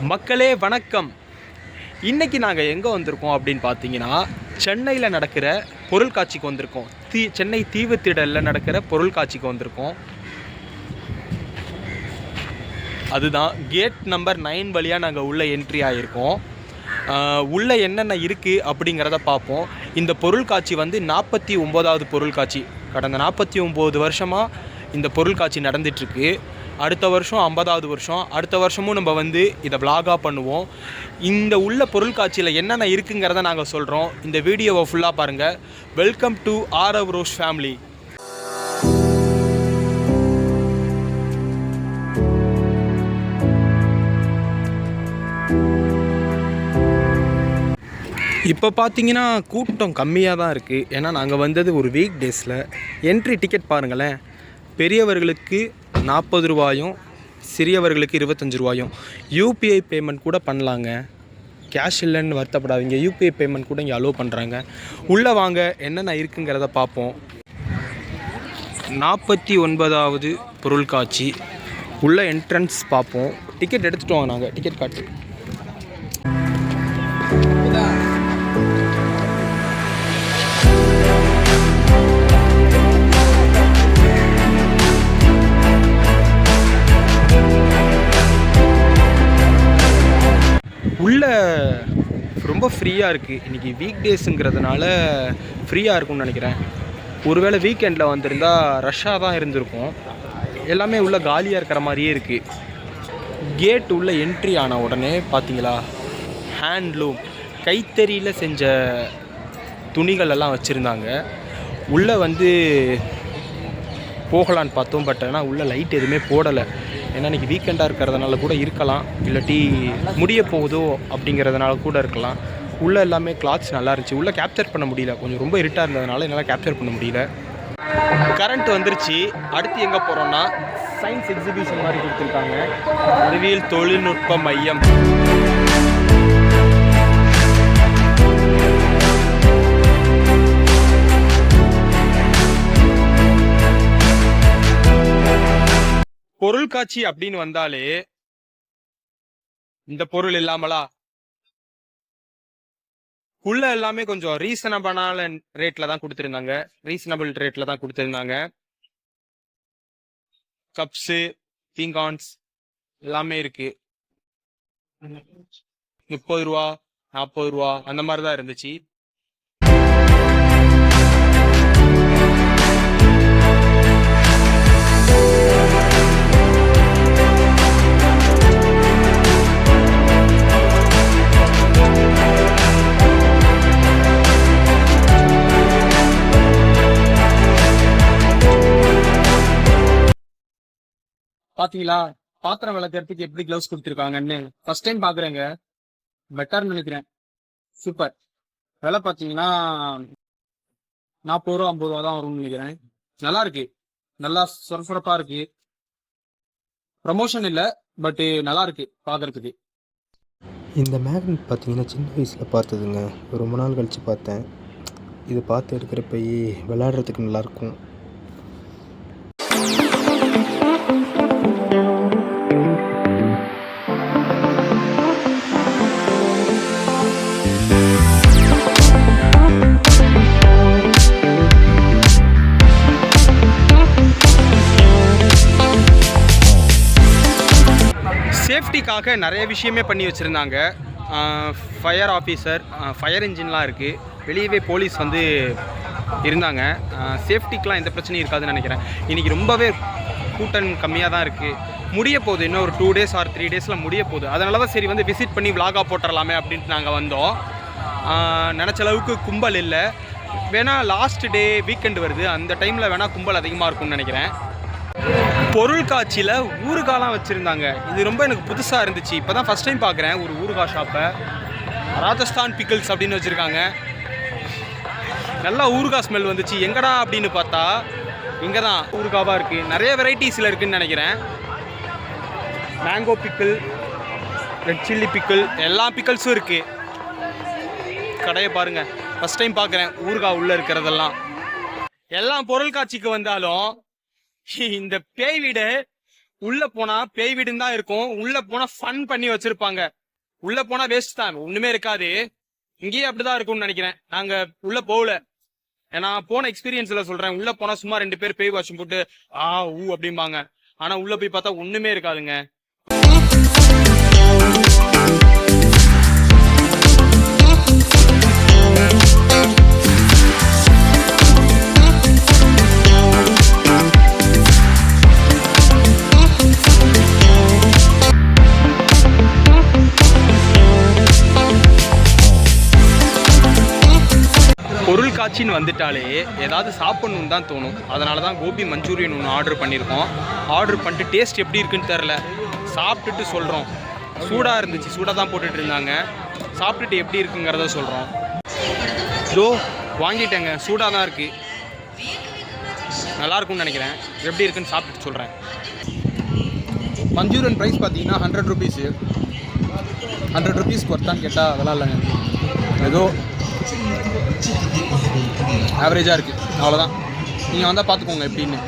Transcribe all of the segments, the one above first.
மக்களே வணக்கம். இன்றைக்கி நாங்கள் எங்கே வந்திருக்கோம் அப்படின்னு பார்த்தீங்கன்னா, சென்னையில் நடக்கிற பொருள் காட்சிக்கு வந்திருக்கோம். சென்னை தீவுத்திடலில் நடக்கிற பொருள் காட்சிக்கு வந்திருக்கோம். அதுதான் கேட் நம்பர் 9 வழியாக நாங்கள் உள்ளே என்ட்ரி ஆகியிருக்கோம். உள்ளே என்னென்ன இருக்குது அப்படிங்கிறத பார்ப்போம். இந்த பொருள் காட்சி வந்து 49வது பொருள் காட்சி. கடந்த 49 வருஷமாக இந்த பொருள் காட்சி நடந்துகிட்ருக்கு. அடுத்த வருஷம் 50வது வருஷம். அடுத்த வருஷமும் நம்ம வந்து இதை விளாகாக பண்ணுவோம். இந்த உள்ள பொருள் காட்சியில் என்னென்ன இருக்குங்கிறத நாங்கள் சொல்கிறோம். இந்த வீடியோவை ஃபுல்லாக பாருங்கள். Welcome to Aarav rose family. இப்போ பார்த்தீங்கன்னா கூட்டம் கம்மியாக தான் இருக்குது. ஏன்னா நாங்கள் வந்தது ஒரு வீக் டேஸில். என்ட்ரி டிக்கெட் பாருங்களேன். பெரியவர்களுக்கு 40 ரூபாயும் சிறியவர்களுக்கு 25 ரூபாயும். யூபிஐ பேமெண்ட் கூட பண்ணலாங்க. கேஷ் இல்லைன்னு வருத்தப்படாதீங்க. யூபிஐ பேமெண்ட் கூட இங்கே அலோவ் பண்ணுறாங்க. உள்ளே வாங்க என்னென்ன இருக்குங்கிறத பார்ப்போம். 49வது பொருள் காட்சி உள்ள என்ட்ரன்ஸ் பார்ப்போம். டிக்கெட் எடுத்துகிட்டு வாங்க. நாங்கள் டிக்கெட் காட்டு. உள்ளே ரொம்ப ஃப்ரீயாக இருக்குது. இன்றைக்கி வீக் டேஸுங்கிறதுனால ஃப்ரீயாக இருக்கும்னு நினைக்கிறேன். ஒருவேளை வீக்கெண்டில் வந்திருந்தால் ரஷ்ஷாக தான் இருந்திருக்கும். எல்லாமே உள்ளே காலியாக இருக்கிற மாதிரியே இருக்குது. கேட் உள்ளே என்ட்ரி ஆன உடனே பார்த்தீங்களா, ஹேண்ட்லூம் கைத்தறியில் செஞ்ச துணிகள் எல்லாம் வச்சுருந்தாங்க. உள்ளே வந்து போகலான்னு பார்த்தோம். பட் ஆனால் உள்ளே லைட் எதுவுமே போடலை. ஏன்னா இன்றைக்கி வீக்கெண்டாக இருக்கிறதுனால கூட இருக்கலாம், இல்லாட்டி முடிய போகுதோ அப்படிங்கிறதுனால கூட இருக்கலாம். உள்ளே எல்லாமே கிளாத்ஸ் நல்லா இருந்துச்சு. உள்ளே கேப்சர் பண்ண முடியல, கொஞ்சம் ரொம்ப இருட்டாக இருந்ததுனால என்னால் கேப்சர் பண்ண முடியல. கரண்ட் வந்துருச்சு. அடுத்து எங்கே போகிறோன்னா, சயின்ஸ் எக்ஸிபிஷன் மாதிரி கொடுத்துருக்காங்க. அறிவியல் தொழில்நுட்ப மையம். பொருள் காட்சி அப்படின்னு வந்தாலே இந்த பொருள் இல்லாமலா, உள்ள எல்லாமே கொஞ்சம் ரீசனபிளான ரேட்ல தான் கொடுத்துருந்தாங்க. ரீசனபிள் ரேட்ல தான் கொடுத்துருந்தாங்க. கப்ஸு, பீங்கான்ஸ் எல்லாமே இருக்கு. 30 ரூபா 40 ரூபா அந்த மாதிரி தான் இருந்துச்சு. பாத்தீங்களா, பாத்திரம் விளக்கறதுக்கு எப்படி கிளவுஸ் கொடுத்துருக்காங்கன்னு ஃபர்ஸ்ட் டைம் பாக்குறேங்க. பெட்டர்னு நினைக்கிறேன். சூப்பர். விலை பார்த்தீங்கன்னா 40 ரூபா 50 ரூபா தான் வரும்னு நினைக்கிறேன். நல்லா இருக்கு, நல்லா சுரசுரப்பா இருக்கு. ப்ரமோஷன் இல்லை, பட் நல்லா இருக்கு பார்க்கறதுக்கு. இந்த மேக்னெட் பார்த்தீங்கன்னா சின்ன வயசில் பார்த்ததுங்க. ரொம்ப நாள் கழித்து பார்த்தேன். இது பார்த்து இருக்கிறப்பயே விளையாடுறதுக்கு நல்லாயிருக்கும். சேஃப்டிக்காக நிறைய விஷயமே பண்ணி வச்சுருந்தாங்க. ஃபயர் ஆஃபீஸர், ஃபயர் இன்ஜின்லாம் இருக்குது. வெளியவே போலீஸ் வந்து இருந்தாங்க. சேஃப்டிக்கெலாம் எந்த பிரச்சனையும் இருக்காதுன்னு நினைக்கிறேன். இன்றைக்கி ரொம்பவே கூட்டம் கம்மியாக தான் இருக்குது. முடிய போகுது. இன்னும் ஒரு 2 days ஆர் 3 days முடிய போகுது. அதனால தான் சரி வந்து விசிட் பண்ணி விளாகாக போட்டுடலாமே அப்படின்ட்டு நாங்கள் வந்தோம். நினச்ச அளவுக்கு கும்பல் இல்லை. வேணால் லாஸ்ட் டே வீக்கெண்டு வருது, அந்த டைமில் வேணால் கும்பல் அதிகமாக இருக்கும்னு நினைக்கிறேன். பொருள் காட்சியில் ஊறுகாலாம் வச்சுருந்தாங்க. இது ரொம்ப எனக்கு புதுசாக இருந்துச்சு. இப்போ தான் ஃபஸ்ட் டைம் பார்க்குறேன் ஒரு ஊறுகாய் ஷாப்பை. ராஜஸ்தான் பிக்கிள்ஸ் அப்படின்னு வச்சுருக்காங்க. நல்லா ஊறுகாய் ஸ்மெல் வந்துச்சு. எங்கடா அப்படின்னு பார்த்தா இங்கே தான் ஊறுகாவாக இருக்குது. நிறைய வெரைட்டிஸில் இருக்குதுன்னு நினைக்கிறேன். Mango pickle, red chilli pickle, எல்லா பிக்கிள்ஸும் இருக்குது. கடையை பாருங்கள். ஃபஸ்ட் டைம் பார்க்குறேன் ஊறுகாய் உள்ளே இருக்கிறதெல்லாம். எல்லாம் பொருள் காட்சிக்கு வந்தாலும் இந்த பேய் வீடு உள்ள போனா பேய் வீடுன்னு தான் இருக்கும். உள்ள போனா ஃபன் பண்ணி வச்சிருப்பாங்க. உள்ள போனா வேஸ்ட் தான், ஒண்ணுமே இருக்காது. இங்கேயே அப்படிதான் இருக்கும்னு நினைக்கிறேன். நாங்க உள்ள போகல, ஏன்னா போன எக்ஸ்பீரியன்ஸ்ல சொல்றேன். உள்ள போனா சும்மா 2 பேர் பேய் வாட்சம் போட்டு ஊ அப்படிம்பாங்க. ஆனா உள்ள போய் பார்த்தா ஒண்ணுமே இருக்காதுங்க. பொருள் காட்சின்னு வந்துட்டாலே ஏதாவது சாப்பிட்ணுன்னு தான் தோணும். அதனால தான் கோபி மஞ்சூரியன் ஒன்று ஆர்டர் பண்ணியிருக்கோம். ஆர்டர் பண்ணிட்டு டேஸ்ட் எப்படி இருக்குன்னு தெரில, சாப்பிட்டுட்டு சொல்கிறோம். சூடாக இருந்துச்சு, சூடாக தான் போட்டுட்டு இருந்தாங்க. சாப்பிட்டுட்டு எப்படி இருக்குங்கிறத சொல்கிறோம். இதோ வாங்கிட்டேங்க, சூடாக தான் இருக்குது, நல்லாயிருக்கும்னு நினைக்கிறேன். எப்படி இருக்குன்னு சாப்பிட்டுட்டு சொல்கிறேன். மஞ்சூரியன் ப்ரைஸ் பார்த்தீங்கன்னா 100 ருபீஸு. 100 ருபீஸ்க்கு ஒர்த்தான்னு கேட்டால் அதெல்லாம் இல்லைங்க, ஏதோ ஆவரேஜாக இருக்குது, அவ்வளோதான். நீங்கள் வந்தால் பார்த்துக்கோங்க எப்படின்னு.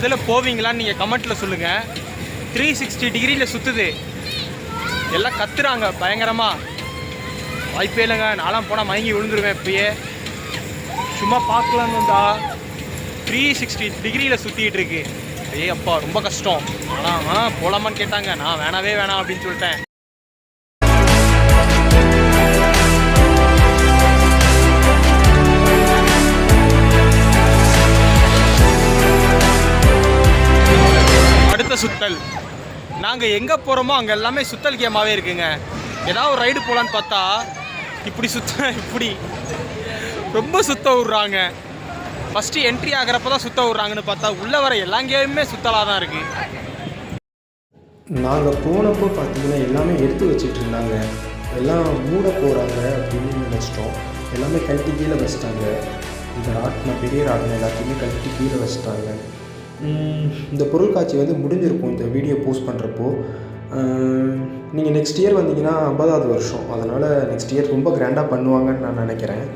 இதில் போவீங்களான்னு நீங்கள் கமெண்ட்டில் சொல்லுங்கள். 360 டிகிரியில் சுற்றுது, எல்லாம் கத்துறாங்க பயங்கரமாக. வாய்ப்பே இல்லைங்க, நான்லாம் போனால் மயங்கி விழுந்துருவேன் இப்பயே. சும்மா பார்க்கலான்னு வந்தா 360 டிகிரியில் சுற்றிட்டு இருக்கு. ஏய் அப்பா ரொம்ப கஷ்டம். ஆனால் போகலாமான்னு கேட்டாங்க, நான் வேணாவே வேணாம் அப்படின்னு சொல்லிட்டேன். அடுத்த சுத்தல். நாங்கள் எங்கே போகிறோமோ அங்கே எல்லாமே சுத்தல் கேமாகவே இருக்குங்க. ஏதாவது ஒரு ரைடு போகலான்னு பார்த்தா இப்படி ரொம்ப சுத்த விட்றாங்க. ஃபஸ்ட்டு என்ட்ரி ஆகிறப்ப தான் சுத்த விட்றாங்கன்னு பார்த்தா உள்ளே வர எல்லா கேமுமே சுத்தலாக தான் இருக்குது. நாங்கள் போனப்போ பார்த்தீங்கன்னா எல்லாமே எடுத்து வச்சிட்டு இருந்தாங்க. எல்லாம் மூட போகிறாங்க அப்படின்னு நினச்சிட்டோம். எல்லாமே கழட்டி கீழே வச்சிட்டாங்க. இந்த ராட்டினம், பெரிய ராட்டினம் எல்லாத்தையுமே கழட்டி கீழே வச்சிட்டாங்க. இந்த பொருட்காட்சி வந்து முடிஞ்சிருக்கும் இந்த வீடியோ போஸ்ட் பண்ணுறப்போ. நீங்கள் நெக்ஸ்ட் இயர் வந்தீங்கன்னா 50வது வருஷம், அதனால் நெக்ஸ்ட் இயர் ரொம்ப கிராண்டாக பண்ணுவாங்கன்னு நான் நினைக்கிறேன்.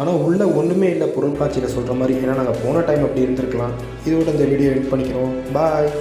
ஆனால் உள்ளே ஒன்றுமே இல்லை பொருட்காட்சியில் சொல்கிற மாதிரி. ஏன்னா நாங்கள் போன டைம் அப்படி இருந்திருக்கலாம். இதோட இந்த வீடியோ எடிட் பண்ணிக்கிறோம். பாய்.